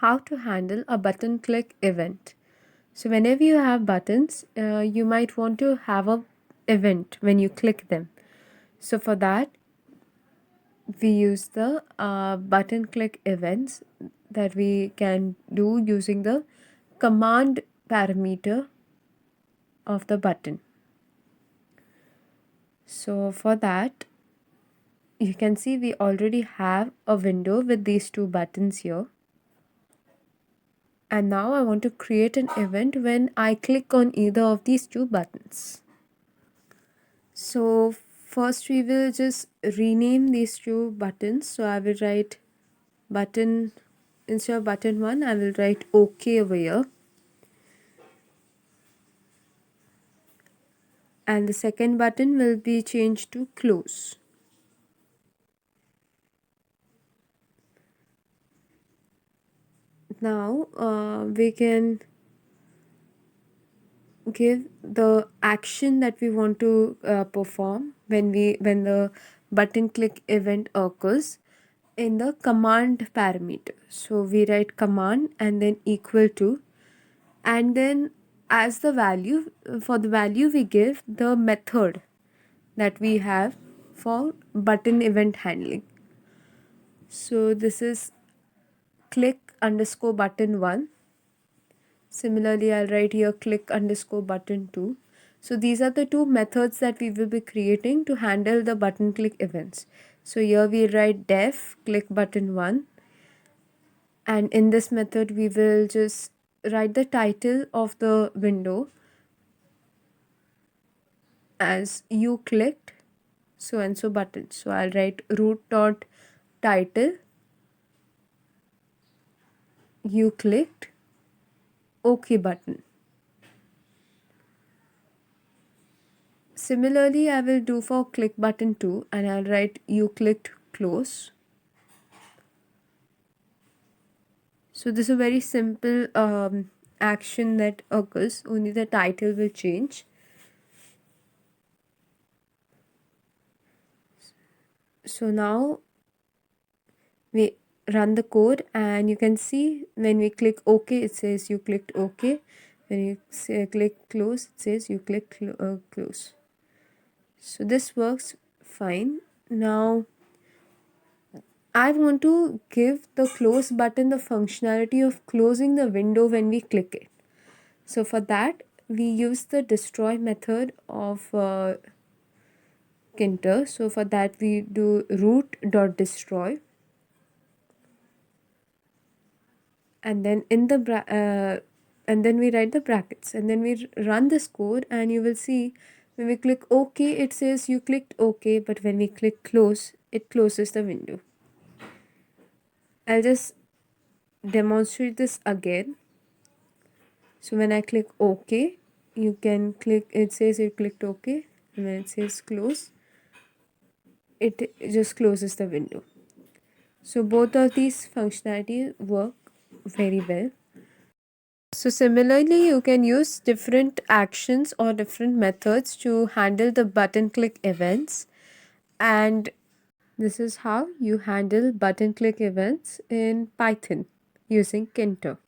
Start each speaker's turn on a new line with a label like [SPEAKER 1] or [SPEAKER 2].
[SPEAKER 1] how to handle a button click event. So whenever you have buttons, you might want to have a event when you click them. So for that, we use the button click events that we can do using the command parameter of the button. So for that, you can see we already have a window with these two buttons here. And now I want to create an event when I click on either of these two buttons. So first we will just rename these two buttons. So I will write button, instead of button 1, I will write OK over here. And the second button will be changed to close. Now we can give the action that we want to perform when the button click event occurs in the command parameter. So we write command and then equal to, and then as the value, for the value we give the method that we have for button event handling. So this is click underscore button 1. Similarly, I'll write here click underscore button 2. So these are the two methods that we will be creating to handle the button click events. So here we'll write def click button 1, and in this method we will just write the title of the window as you clicked so and so button. So I'll write root dot title you clicked OK button. Similarly, I will do for click button 2, and I'll write you clicked close. So this is a very simple action that occurs, only the title will change. So now we run the code, and you can see when we click OK, it says you clicked OK. When you say click close, it says you click close. So this works fine. Now I want to give the close button the functionality of closing the window when we click it. So for that, we use the destroy method of Kinter. So for that, we do root.destroy. And then in the and then we write the brackets, and then we run this code, and you will see when we click OK, it says you clicked OK, but when we click close, it closes the window. I'll just demonstrate this again. So when I click OK, you can click, it says you clicked OK, and when it says close, it just closes the window. So both of these functionality work very well. So similarly, you can use different actions or different methods to handle the button click events, and this is how you handle button click events in Python using Kinter.